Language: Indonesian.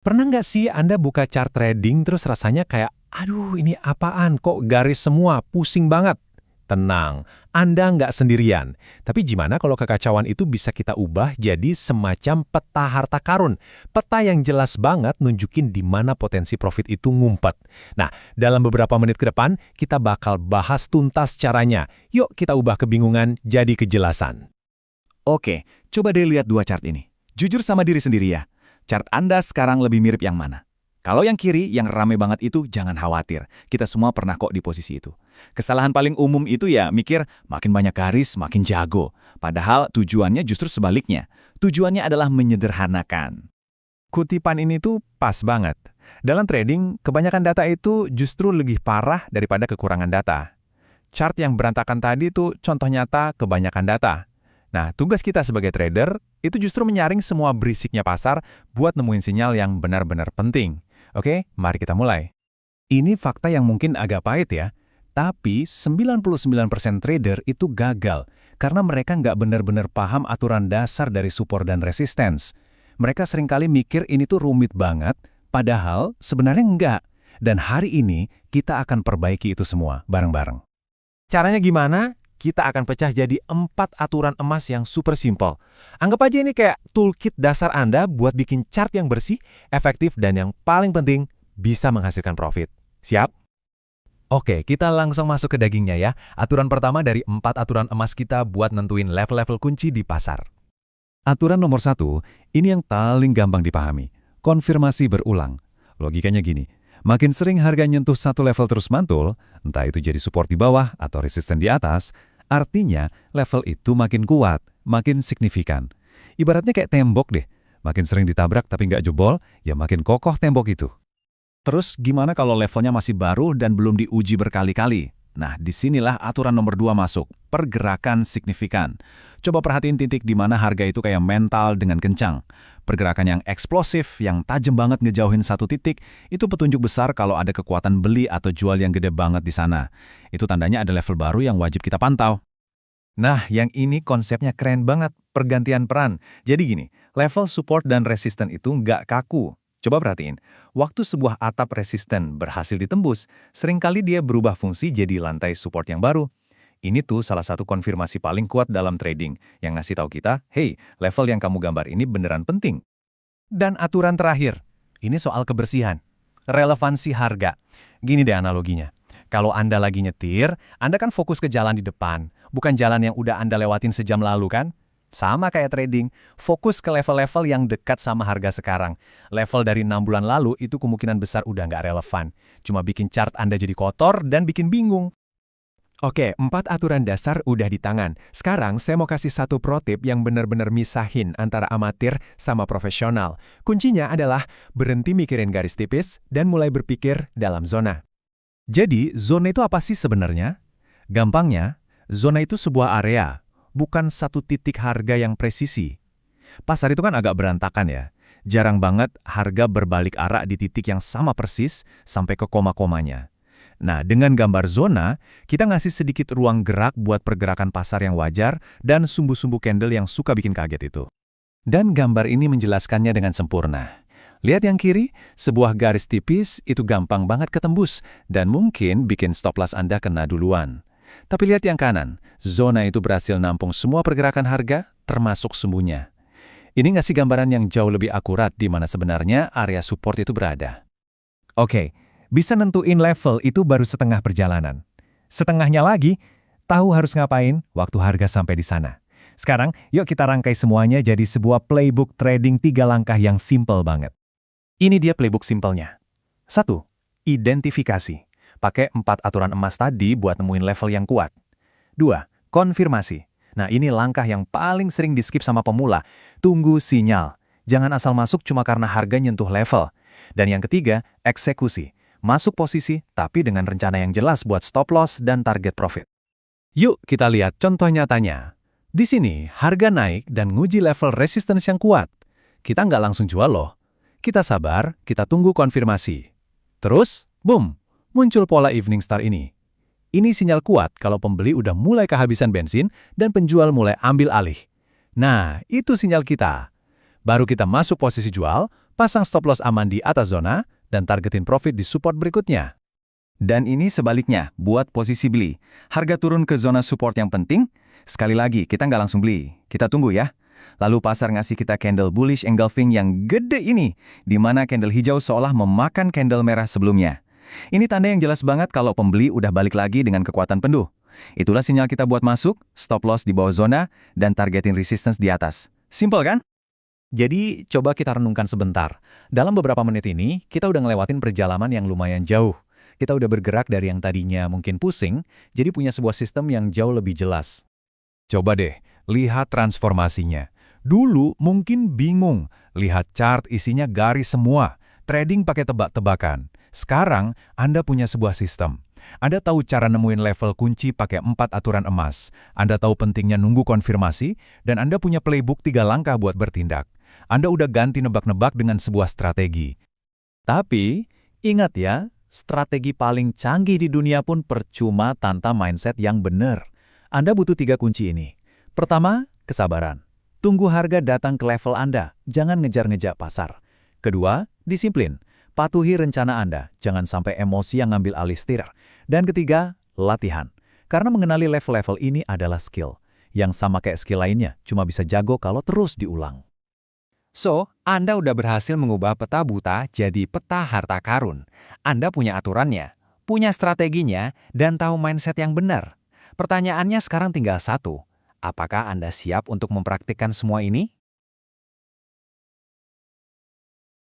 Pernah nggak sih Anda buka chart trading terus rasanya kayak, aduh ini apaan kok garis semua, pusing banget? Tenang, Anda nggak sendirian. Tapi gimana kalau kekacauan itu bisa kita ubah jadi semacam peta harta karun? Peta yang jelas banget nunjukin di mana potensi profit itu ngumpet. Nah, dalam beberapa menit ke depan, kita bakal bahas tuntas caranya. Yuk kita ubah kebingungan jadi kejelasan. Oke, coba deh lihat dua chart ini. Jujur sama diri sendiri ya. Chart Anda sekarang lebih mirip yang mana? Kalau yang kiri, yang rame banget itu jangan khawatir. Kita semua pernah kok di posisi itu. Kesalahan paling umum itu ya mikir makin banyak garis, makin jago. Padahal tujuannya justru sebaliknya. Tujuannya adalah menyederhanakan. Kutipan ini tuh pas banget. Dalam trading, kebanyakan data itu justru lebih parah daripada kekurangan data. Chart yang berantakan tadi tuh contoh nyata kebanyakan data. Nah, tugas kita sebagai trader itu justru menyaring semua berisiknya pasar buat nemuin sinyal yang benar-benar penting. Oke, mari kita mulai. Ini fakta yang mungkin agak pahit ya, tapi 99% trader itu gagal karena mereka nggak benar-benar paham aturan dasar dari support dan resistance. Mereka seringkali mikir ini tuh rumit banget, padahal sebenarnya enggak. Dan hari ini kita akan perbaiki itu semua bareng-bareng. Caranya gimana? Kita akan pecah jadi 4 aturan emas yang super simple. Anggap aja ini kayak toolkit dasar Anda buat bikin chart yang bersih, efektif, dan yang paling penting, bisa menghasilkan profit. Siap? Oke, kita langsung masuk ke dagingnya ya. Aturan pertama dari 4 aturan emas kita buat nentuin level-level kunci di pasar. Aturan nomor 1, ini yang paling gampang dipahami. Konfirmasi berulang. Logikanya gini, makin sering harga nyentuh satu level terus mantul, entah itu jadi support di bawah atau resisten di atas, artinya level itu makin kuat, makin signifikan. Ibaratnya kayak tembok deh, makin sering ditabrak tapi nggak jebol, ya makin kokoh tembok itu. Terus gimana kalau levelnya masih baru dan belum diuji berkali-kali? Nah, disinilah aturan nomor 2 masuk, pergerakan signifikan. Coba perhatiin titik di mana harga itu kayak mental dengan kencang. Pergerakan yang eksplosif, yang tajam banget ngejauhin satu titik, itu petunjuk besar kalau ada kekuatan beli atau jual yang gede banget di sana. Itu tandanya ada level baru yang wajib kita pantau. Nah, yang ini konsepnya keren banget, pergantian peran. Jadi gini, level support dan resisten itu nggak kaku. Coba perhatiin, waktu sebuah atap resisten berhasil ditembus, seringkali dia berubah fungsi jadi lantai support yang baru. Ini tuh salah satu konfirmasi paling kuat dalam trading, yang ngasih tahu kita, hey, level yang kamu gambar ini beneran penting. Dan aturan terakhir, ini soal kebersihan, relevansi harga. Gini deh analoginya, kalau Anda lagi nyetir, Anda kan fokus ke jalan di depan, bukan jalan yang udah Anda lewatin sejam lalu kan? Sama kayak trading, fokus ke level-level yang dekat sama harga sekarang. Level dari 6 bulan lalu itu kemungkinan besar udah nggak relevan. Cuma bikin chart Anda jadi kotor dan bikin bingung. Oke, 4 aturan dasar udah di tangan. Sekarang saya mau kasih satu pro tip yang benar-benar misahin antara amatir sama profesional. Kuncinya adalah berhenti mikirin garis tipis dan mulai berpikir dalam zona. Jadi, zona itu apa sih sebenarnya? Gampangnya, zona itu sebuah area, bukan satu titik harga yang presisi. Pasar itu kan agak berantakan ya. Jarang banget harga berbalik arah di titik yang sama persis sampai ke koma-komanya. Nah, dengan gambar zona, kita ngasih sedikit ruang gerak buat pergerakan pasar yang wajar dan sumbu-sumbu candle yang suka bikin kaget itu. Dan gambar ini menjelaskannya dengan sempurna. Lihat yang kiri, sebuah garis tipis itu gampang banget ketembus dan mungkin bikin stop loss Anda kena duluan. Tapi lihat yang kanan, zona itu berhasil nampung semua pergerakan harga, termasuk sumbunya. Ini ngasih gambaran yang jauh lebih akurat di mana sebenarnya area support itu berada. Oke, bisa nentuin level itu baru setengah perjalanan. Setengahnya lagi, tahu harus ngapain waktu harga sampai di sana. Sekarang, yuk kita rangkai semuanya jadi sebuah playbook trading 3 langkah yang simple banget. Ini dia playbook simpelnya. 1. Identifikasi. Pakai 4 aturan emas tadi buat nemuin level yang kuat. 2. Konfirmasi. Nah, ini langkah yang paling sering di-skip sama pemula. Tunggu sinyal. Jangan asal masuk cuma karena harga nyentuh level. Dan yang ketiga, eksekusi. Masuk posisi, tapi dengan rencana yang jelas buat stop loss dan target profit. Yuk kita lihat contoh nyatanya. Di sini, harga naik dan nguji level resistance yang kuat. Kita nggak langsung jual loh. Kita sabar, kita tunggu konfirmasi. Terus, boom! Muncul pola evening star ini. Ini sinyal kuat kalau pembeli udah mulai kehabisan bensin dan penjual mulai ambil alih. Nah, itu sinyal kita. Baru kita masuk posisi jual, pasang stop loss aman di atas zona, dan targetin profit di support berikutnya. Dan ini sebaliknya, buat posisi beli. Harga turun ke zona support yang penting, sekali lagi kita nggak langsung beli. Kita tunggu ya. Lalu pasar ngasih kita candle bullish engulfing yang gede ini, di mana candle hijau seolah memakan candle merah sebelumnya. Ini tanda yang jelas banget kalau pembeli udah balik lagi dengan kekuatan penuh. Itulah sinyal kita buat masuk, stop loss di bawah zona, dan targetin resistance di atas. Simple kan? Jadi, coba kita renungkan sebentar. Dalam beberapa menit ini, kita udah ngelewatin perjalanan yang lumayan jauh. Kita udah bergerak dari yang tadinya mungkin pusing, jadi punya sebuah sistem yang jauh lebih jelas. Coba deh, lihat transformasinya. Dulu mungkin bingung, lihat chart isinya garis semua, trading pakai tebak-tebakan. Sekarang, Anda punya sebuah sistem. Anda tahu cara nemuin level kunci pakai 4 aturan emas. Anda tahu pentingnya nunggu konfirmasi, dan Anda punya playbook 3 langkah buat bertindak. Anda udah ganti nebak-nebak dengan sebuah strategi. Tapi, ingat ya, strategi paling canggih di dunia pun percuma tanpa mindset yang benar. Anda butuh 3 kunci ini. Pertama, kesabaran. Tunggu harga datang ke level Anda, jangan ngejar-ngejar pasar. Kedua, disiplin. Patuhi rencana Anda, jangan sampai emosi yang ngambil alih setir. Dan ketiga, latihan. Karena mengenali level-level ini adalah skill. Yang sama kayak skill lainnya, cuma bisa jago kalau terus diulang. So, Anda udah berhasil mengubah peta buta jadi peta harta karun. Anda punya aturannya, punya strateginya, dan tahu mindset yang benar. Pertanyaannya sekarang tinggal satu. Apakah Anda siap untuk mempraktikkan semua ini?